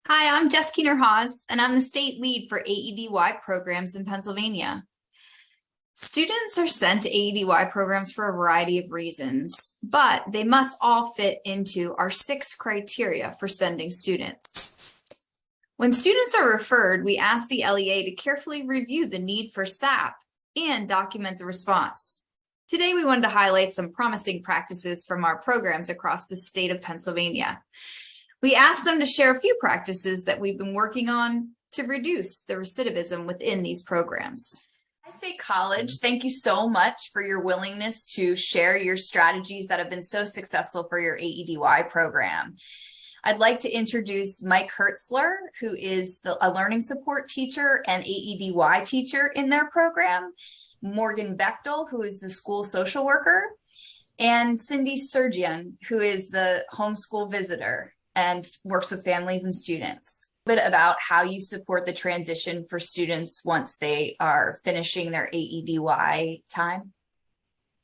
Hi, I'm Jess Keener-Hawes, and I'm the state lead for AEDY programs in Pennsylvania. Students are sent to AEDY programs for a variety of reasons, but they must all fit into our 6 criteria for sending students. When students are referred, we ask the LEA to carefully review the need for SAP and document the response. Today, we wanted to highlight some promising practices from our programs across the state of Pennsylvania. We asked them to share a few practices that we've been working on to reduce the recidivism within these programs. State College, thank you so much for your willingness to share your strategies that have been so successful for your AEDY program. I'd like to introduce Mike Hertzler, who is a learning support teacher and AEDY teacher in their program, Morgan Bechtel, who is the school social worker, and Cindy Sergian, who is the homeschool visitor and works with families and students. A bit about how you support the transition for students once they are finishing their AEDY time.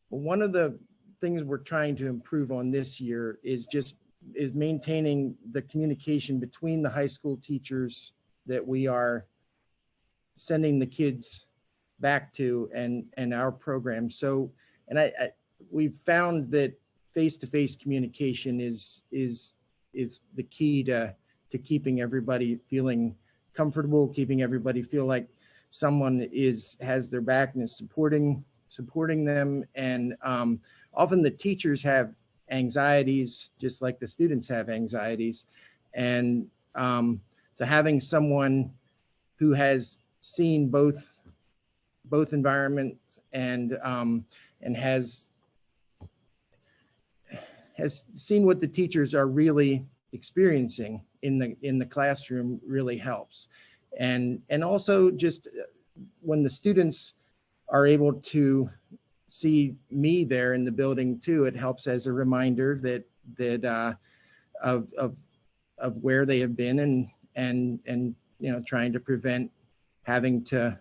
One of the things we're trying to improve on this year is maintaining the communication between the high school teachers that we are sending the kids back to and our program. So, and we've found that face-to-face communication is the key to keeping everybody feeling comfortable, keeping everybody feel like someone has their back and is supporting them. And often the teachers have anxieties, just like the students have anxieties. And so having someone who has seen both environments and has seen what the teachers are really experiencing in the classroom really helps. And also just when the students are able to see me there in the building too, it helps as a reminder that of where they have been and trying to prevent having to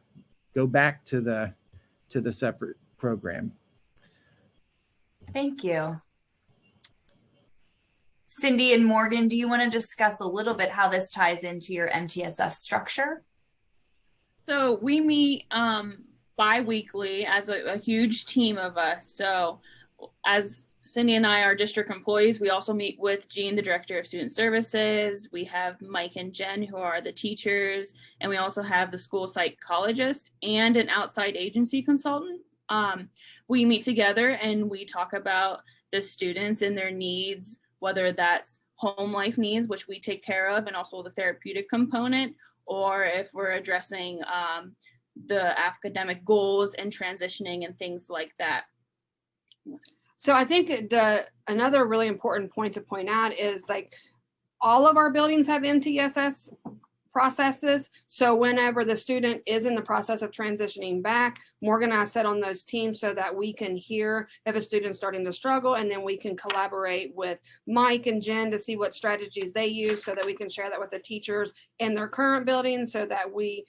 go back to the separate program. Thank you. Cindy and Morgan, do you want to discuss a little bit how this ties into your MTSS structure? So we meet bi-weekly as a huge team of us. So as Cindy and I are district employees, we also meet with Jean, the director of student services. We have Mike and Jen, who are the teachers, and we also have the school psychologist and an outside agency consultant. We meet together and we talk about the students and their needs, whether that's home life needs, which we take care of, and also the therapeutic component, or if we're addressing the academic goals and transitioning and things like that. So I think another really important point to point out is like all of our buildings have MTSS processes. So whenever the student is in the process of transitioning back, Morgan and I sit on those teams so that we can hear if a student's starting to struggle, and then we can collaborate with Mike and Jen to see what strategies they use so that we can share that with the teachers in their current building so that we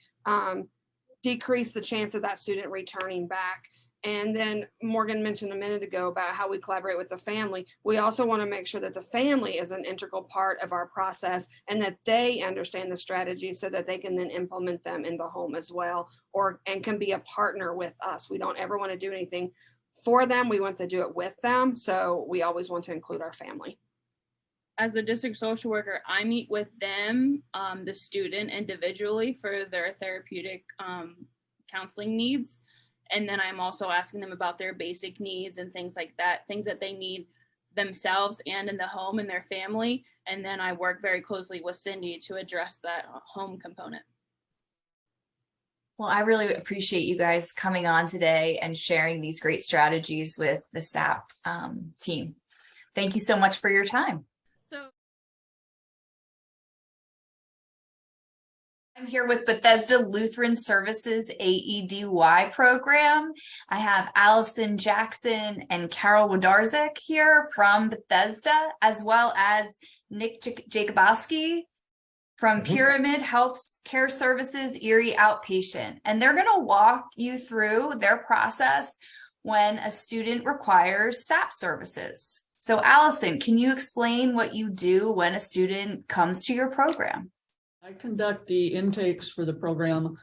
decrease the chance of that student returning back. And then Morgan mentioned a minute ago about how we collaborate with the family. We also want to make sure that the family is an integral part of our process and that they understand the strategies so that they can then implement them in the home as well, and can be a partner with us. We don't ever want to do anything for them. We want to do it with them. So we always want to include our family. As the district social worker, I meet with them, the student individually for their therapeutic counseling needs. And then I'm also asking them about their basic needs and things like that, things that they need themselves and in the home and their family. And then I work very closely with Cindy to address that home component. Well, I really appreciate you guys coming on today and sharing these great strategies with the SAP team. Thank you so much for your time. I'm here with Bethesda Lutheran Services AEDY program. I have Allison Jackson and Carol Wodarczyk here from Bethesda, as well as Nick Jacobowski from Pyramid Health Care Services Erie Outpatient. And they're going to walk you through their process when a student requires SAP services. So Allison, can you explain what you do when a student comes to your program? I conduct the intakes for the program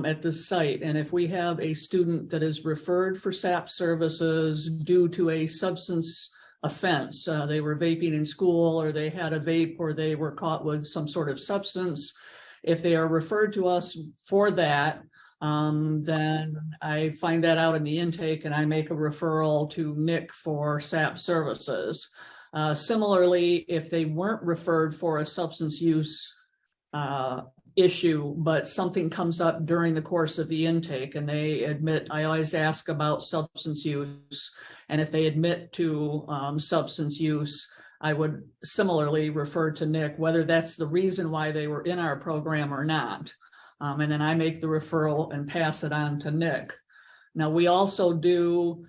at this site, and if we have a student that is referred for SAP services due to a substance offense, they were vaping in school, or they had a vape, or they were caught with some sort of substance, if they are referred to us for that, then I find that out in the intake and I make a referral to Nick for SAP services. Similarly, if they weren't referred for a substance use issue, but something comes up during the course of the intake and they admit, I always ask about substance use, and if they admit to substance use, I would similarly refer to Nick, whether that's the reason why they were in our program or not. And then I make the referral and pass it on to Nick. Now, we also do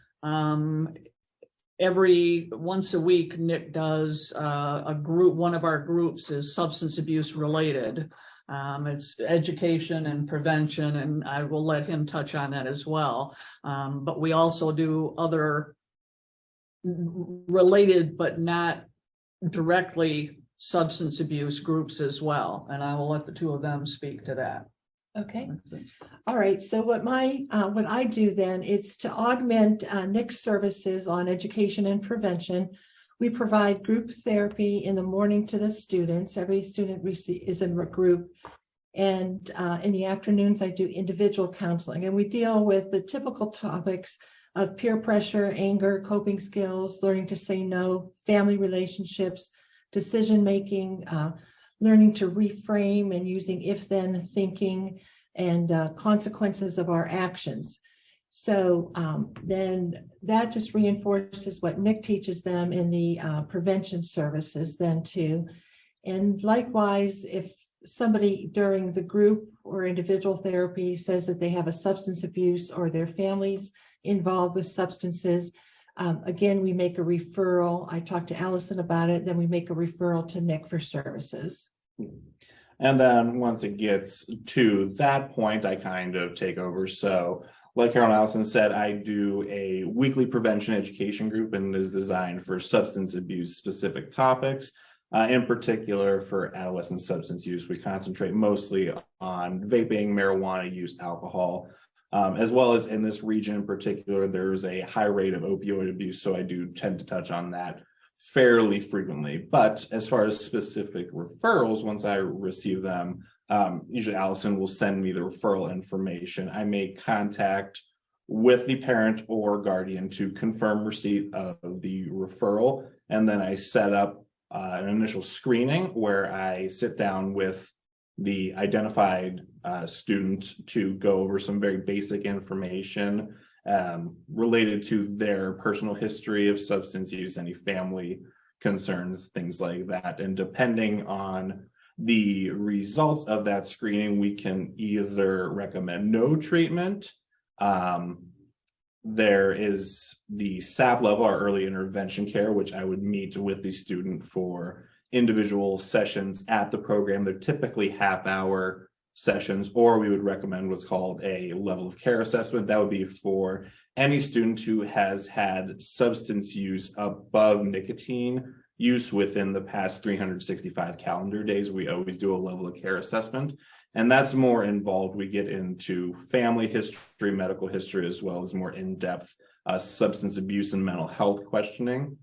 every once a week, Nick does a group, one of our groups is substance abuse related. It's education and prevention, and I will let him touch on that as well. But we also do other related but not directly substance abuse groups as well. And I will let the two of them speak to that. Okay. All right. So what I do then is to augment Nick's services on education and prevention. We provide group therapy in the morning to the students. Every student is in a group. And in the afternoons, I do individual counseling. And we deal with the typical topics of peer pressure, anger, coping skills, learning to say no, family relationships, decision-making, learning to reframe and using if-then thinking, and consequences of our actions. So then that just reinforces what Nick teaches them in the prevention services then too. And likewise, if somebody during the group or individual therapy says that they have a substance abuse or their families involved with substances, again, we make a referral. I talk to Allison about it, then we make a referral to Nick for services. And then once it gets to that point, I kind of take over. So like Carol and Allison said, I do a weekly prevention education group, and it is designed for substance abuse specific topics. In particular, for adolescent substance use, we concentrate mostly on vaping, marijuana use, alcohol, as well as in this region in particular, there's a high rate of opioid abuse. So I do tend to touch on that fairly frequently. But as far as specific referrals, once I receive them, usually Allison will send me the referral information. I make contact with the parent or guardian to confirm receipt of the referral. And then I set up an initial screening where I sit down with the identified student to go over some very basic information related to their personal history of substance use, any family concerns, things like that. And depending on the results of that screening, we can either recommend no treatment. There is the SAP level, our early intervention care, which I would meet with the student for individual sessions at the program. They're typically half-hour sessions, or we would recommend what's called a level of care assessment. That would be for any student who has had substance use above nicotine use within the past 365 calendar days. We always do a level of care assessment, and that's more involved. We get into family history, medical history, as well as more in-depth substance abuse and mental health questioning.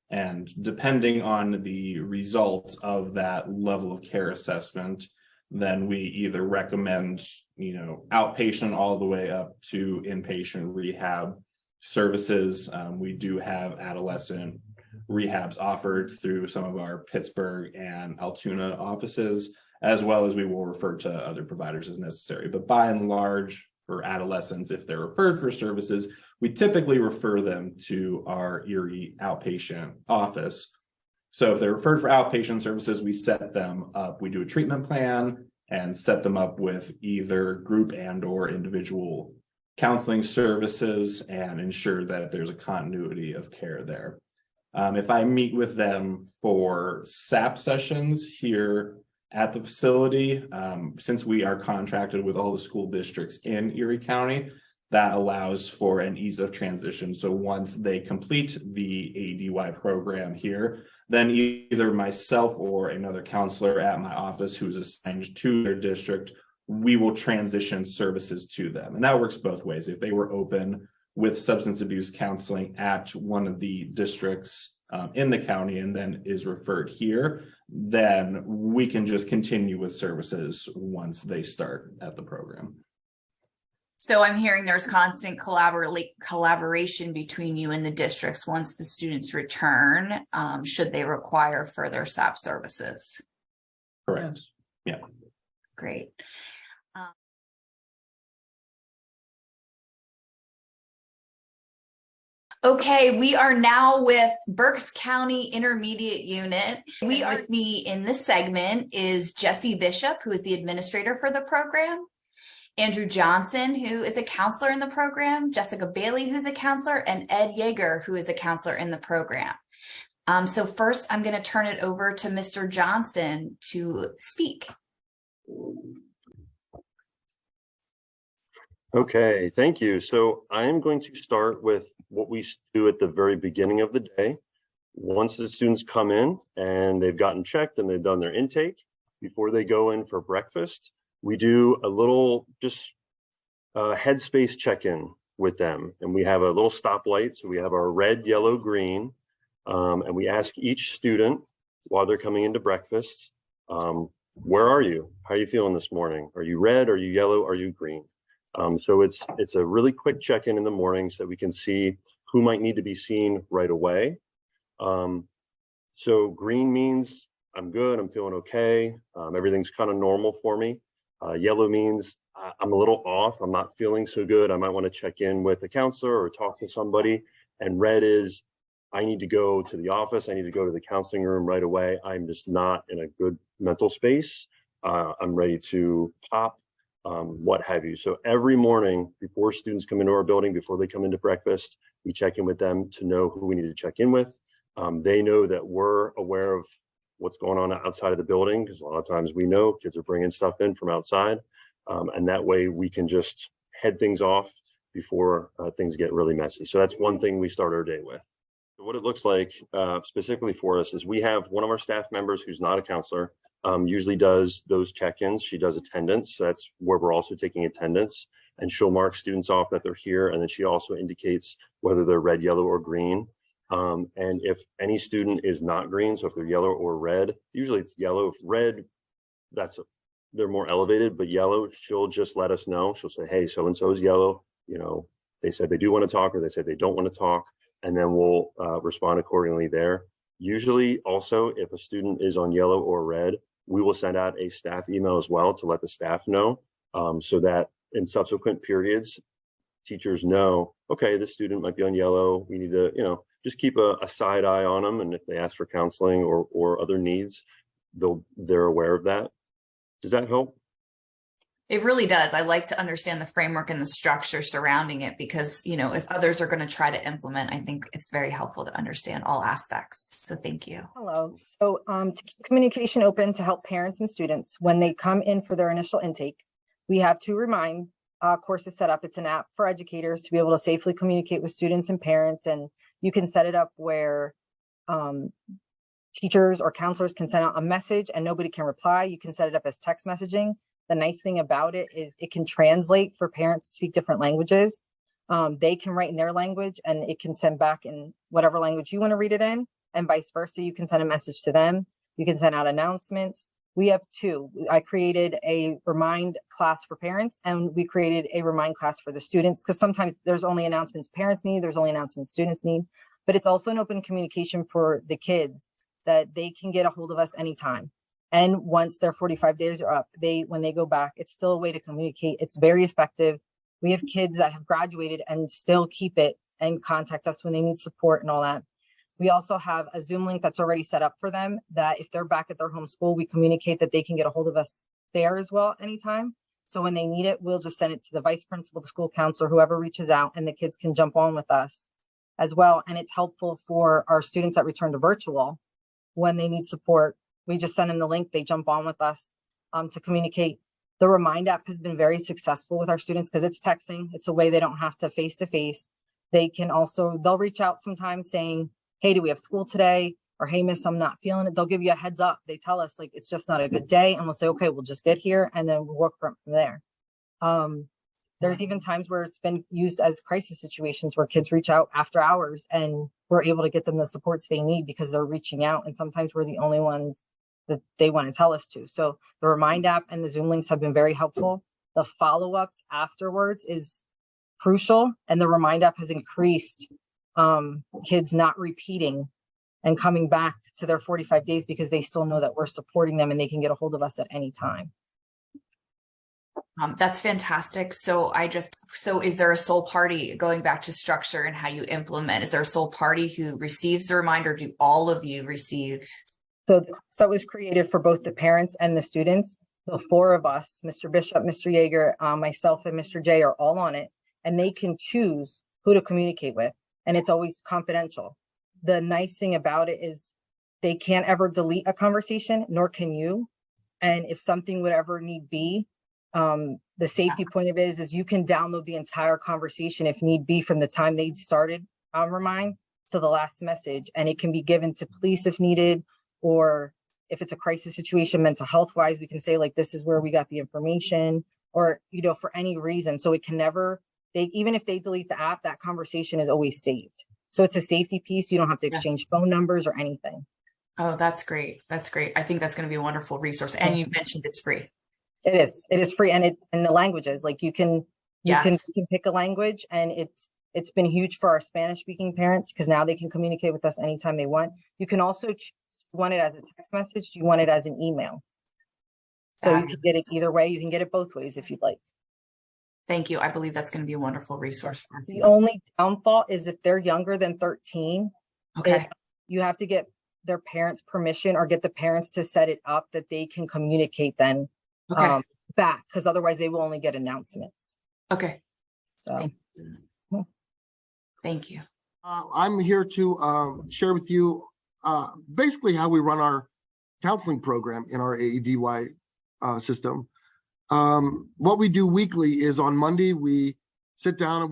And depending on the results of that level of care assessment, then we either recommend, outpatient all the way up to inpatient rehab services. We do have adolescent rehabs offered through some of our Pittsburgh and Altoona offices, as well as we will refer to other providers as necessary. But by and large, for adolescents, if they're referred for services, we typically refer them to our Erie outpatient office. So if they're referred for outpatient services, we set them up. We do a treatment plan and set them up with either group and or individual counseling services and ensure that there's a continuity of care there. If I meet with them for SAP sessions here at the facility, since we are contracted with all the school districts in Erie County, that allows for an ease of transition. So once they complete the AEDY program here, then either myself or another counselor at my office who's assigned to their district, we will transition services to them. And that works both ways. If they were open with substance abuse counseling at one of the districts in the county and then is referred here, then we can just continue with services once they start at the program. So I'm hearing there's constant collaboration between you and the districts once the students return, should they require further SAP services. Correct. Yeah. Great. Okay, we are now with Berks County Intermediate Unit. With me in this segment is Jesse Bishop, who is the administrator for the program, Andrew Johnson, who is a counselor in the program, Jessica Bailey, who's a counselor, and Ed Yeager, who is a counselor in the program. So first, I'm going to turn it over to Mr. Johnson to speak. Okay, thank you. So I am going to start with what we do at the very beginning of the day. Once the students come in and they've gotten checked and they've done their intake, before they go in for breakfast, we do a little just headspace check-in with them. And we have a little stoplight. So we have our red, yellow, green, and we ask each student while they're coming into breakfast, where are you? How are you feeling this morning? Are you red? Are you yellow? Are you green? So it's a really quick check-in in the morning so that we can see who might need to be seen right away. So green means I'm good, I'm feeling okay, everything's kind of normal for me. Yellow means I'm a little off, I'm not feeling so good, I might want to check in with a counselor or talk to somebody. And red is I need to go to the office, I need to go to the counseling room right away, I'm just not in a good mental space, I'm ready to pop. What have you. So every morning before students come into our building, before they come into breakfast, we check in with them to know who we need to check in with. They know that we're aware of what's going on outside of the building, because a lot of times we know kids are bringing stuff in from outside. And that way we can just head things off before things get really messy. So that's one thing we start our day with. So what it looks like specifically for us is we have one of our staff members who's not a counselor, usually does those check-ins. She does attendance. So that's where we're also taking attendance, and she'll mark students off that they're here. And then she also indicates whether they're red, yellow, or green. And if any student is not green, so if they're yellow or red, usually it's yellow. If red, they're more elevated, but yellow, she'll just let us know. She'll say, hey, so-and-so is yellow. You know, they said they do want to talk, or they said they don't want to talk. And then we'll respond accordingly there. Usually also, if a student is on yellow or red, we will send out a staff email as well to let the staff know, so that in subsequent periods, teachers know, okay, this student might be on yellow. We need to, just keep a side eye on them. And if they ask for counseling or other needs, they're aware of that. Does that help? It really does. I like to understand the framework and the structure surrounding it because, if others are going to try to implement, I think it's very helpful to understand all aspects. So thank you. Hello. So to keep communication open to help parents and students when they come in for their initial intake, we have two Remind courses set up. It's an app for educators to be able to safely communicate with students and parents. And you can set it up where teachers or counselors can send out a message and nobody can reply. You can set it up as text messaging. The nice thing about it is it can translate for parents to speak different languages. They can write in their language and it can send back in whatever language you want to read it in, and vice versa. You can send a message to them. You can send out announcements. We have two. I created a Remind class for parents and we created a Remind class for the students, because sometimes there's only announcements parents need, there's only announcements students need, but it's also an open communication for the kids that they can get a hold of us anytime. And once their 45 days are up, when they go back, it's still a way to communicate. It's very effective. We have kids that have graduated and still keep it and contact us when they need support and all that. We also have a Zoom link that's already set up for them that if they're back at their home school, we communicate that they can get a hold of us there as well anytime. So when they need it, we'll just send it to the vice principal, the school counselor, whoever reaches out, and the kids can jump on with us as well. And it's helpful for our students that return to virtual when they need support. We just send them the link, they jump on with us to communicate. The Remind app has been very successful with our students because it's texting. It's a way they don't have to face. They can also, they'll reach out sometimes saying, hey, do we have school today? Or, hey, miss, I'm not feeling it. They'll give you a heads up. They tell us like, it's just not a good day. And we'll say, okay, we'll just get here and then we'll work from there. There's even times where it's been used as crisis situations where kids reach out after hours and we're able to get them the supports they need because they're reaching out. And sometimes we're the only ones that they want to tell us to. So the Remind app and the Zoom links have been very helpful. The follow-ups afterwards is crucial. And the Remind app has increased kids not repeating and coming back to their 45 days because they still know that we're supporting them and they can get a hold of us at any time. That's fantastic. So is there a sole party, going back to structure and how you implement, is there a sole party who receives the reminder? Do all of you receive? So it was created for both the parents and the students. The four of us, Mr. Bishop, Mr. Yeager, myself, and Mr. J are all on it, and they can choose who to communicate with, and it's always confidential. The nice thing about it is they can't ever delete a conversation, nor can you. And if something would ever need be, the safety point of it is you can download the entire conversation if need be from the time they started on Remind to the last message, and it can be given to police if needed, or if it's a crisis situation, mental health wise, we can say like, this is where we got the information, or, you know, for any reason. So it can never, even if they delete the app, that conversation is always saved. So it's a safety piece. You don't have to exchange phone numbers or anything. Oh, that's great. That's great. I think that's going to be a wonderful resource. And you mentioned it's free. It is free. And the languages, like you can pick a language, and it's been huge for our Spanish speaking parents because now they can communicate with us anytime they want. You can also want it as a text message, you want it as an email. So you can get it either way. You can get it both ways if you'd like. Thank you. I believe that's going to be a wonderful resource for us. The only downfall is if they're younger than 13, okay, you have to get their parents' permission or get the parents to set it up that they can communicate then back, because otherwise they will only get announcements. Okay. So thank you. I'm here to share with you basically how we run our counseling program in our AEDY system. What we do weekly is on Monday, we sit down and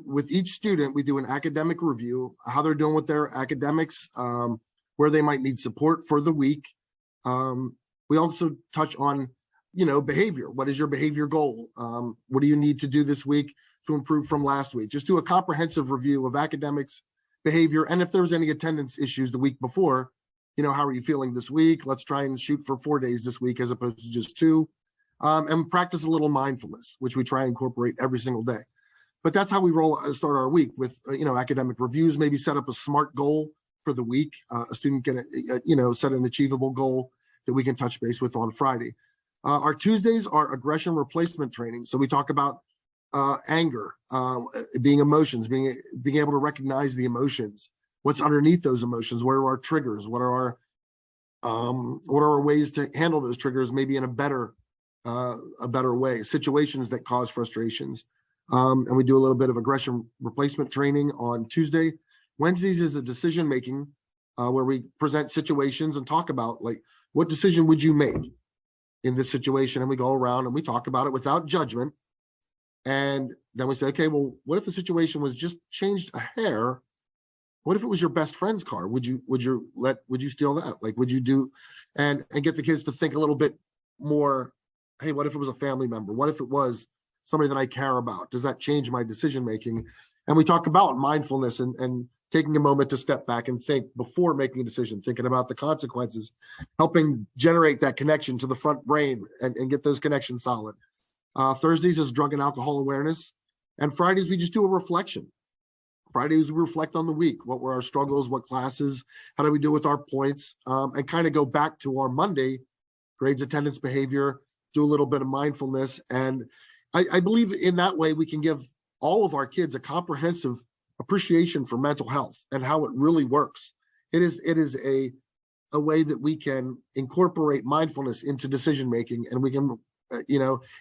with each student, we do an academic review, how they're doing with their academics, where they might need support for the week. We also touch on, behavior. What is your behavior goal? What do you need to do this week to improve from last week? Just do a comprehensive review of academics, behavior, and if there's any attendance issues the week before, how are you feeling this week? Let's try and shoot for 4 days this week as opposed to just 2. And practice a little mindfulness, which we try and incorporate every single day. But that's how we start our week with, academic reviews, maybe set up a SMART goal for the week. A student can, set an achievable goal that we can touch base with on Friday. Our Tuesdays are aggression replacement training. So we talk about anger, being emotions, being able to recognize the emotions, what's underneath those emotions, what are our triggers, what are our ways to handle those triggers, maybe in a better way, situations that cause frustrations. And we do a little bit of aggression replacement training on Tuesday. Wednesdays is a decision making where we present situations and talk about like, what decision would you make in this situation? And we go around and we talk about it without judgment. And then we say, okay, well, what if the situation was just changed a hair? What if it was your best friend's car? Would you steal that? Like, would you do, and get the kids to think a little bit more, hey, what if it was a family member? What if it was somebody that I care about? Does that change my decision-making? And we talk about mindfulness and taking a moment to step back and think before making a decision, thinking about the consequences, helping generate that connection to the front brain and get those connections solid. Thursdays is drug and alcohol awareness. And Fridays, we just do a reflection. Fridays, we reflect on the week. What were our struggles? What classes? How do we do with our points? And kind of go back to our Monday, grades, attendance, behavior, do a little bit of mindfulness. And I believe in that way, we can give all of our kids a comprehensive appreciation for mental health and how it really works. It is a way that we can incorporate mindfulness into decision-making, and we can,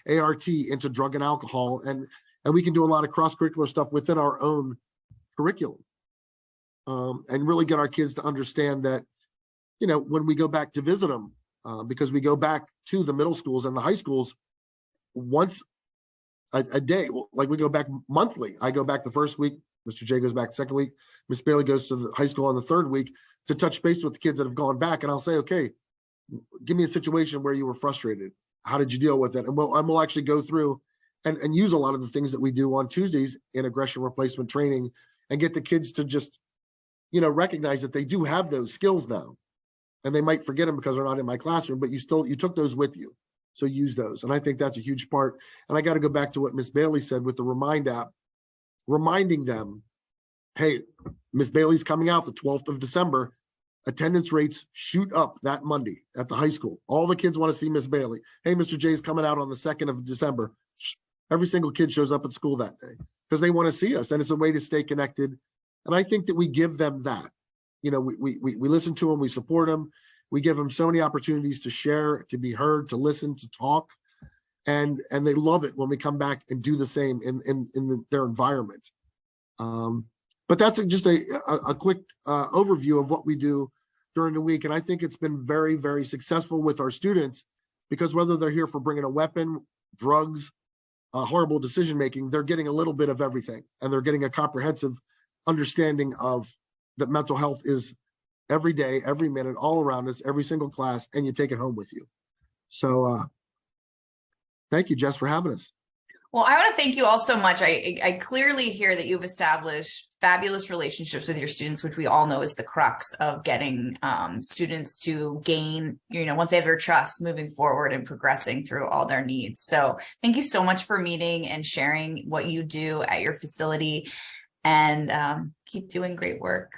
ART into drug and alcohol, and we can do a lot of cross-curricular stuff within our own curriculum, and really get our kids to understand that, when we go back to visit them, because we go back to the middle schools and the high schools once a day, like we go back monthly. I go back the first week, Mr. J goes back the second week, Miss Bailey goes to the high school on the third week to touch base with the kids that have gone back. And I'll say, okay, give me a situation where you were frustrated. How did you deal with it? And we'll actually go through and use a lot of the things that we do on Tuesdays in aggression replacement training and get the kids to just, recognize that they do have those skills now. And they might forget them because they're not in my classroom, but you took those with you. So use those. And I think that's a huge part. And I got to go back to what Miss Bailey said with the Remind app, reminding them, hey, Miss Bailey's coming out the 12th of December. Attendance rates shoot up that Monday at the high school. All the kids want to see Miss Bailey. Hey, Mr. J's coming out on the 2nd of December. Every single kid shows up at school that day because they want to see us. And it's a way to stay connected. And I think that we give them that. We listen to them, we support them. We give them so many opportunities to share, to be heard, to listen, to talk. And they love it when we come back and do the same in their environment. But that's just a quick overview of what we do during the week. And I think it's been very, very successful with our students because whether they're here for bringing a weapon, drugs, horrible decision-making, they're getting a little bit of everything. And they're getting a comprehensive understanding of that mental health is every day, every minute, all around us, every single class, and you take it home with you. So thank you, Jess, for having us. Well, I want to thank you all so much. I clearly hear that you've established fabulous relationships with your students, which we all know is the crux of getting students to gain, once they have their trust moving forward and progressing through all their needs. So thank you so much for meeting and sharing what you do at your facility, and keep doing great work.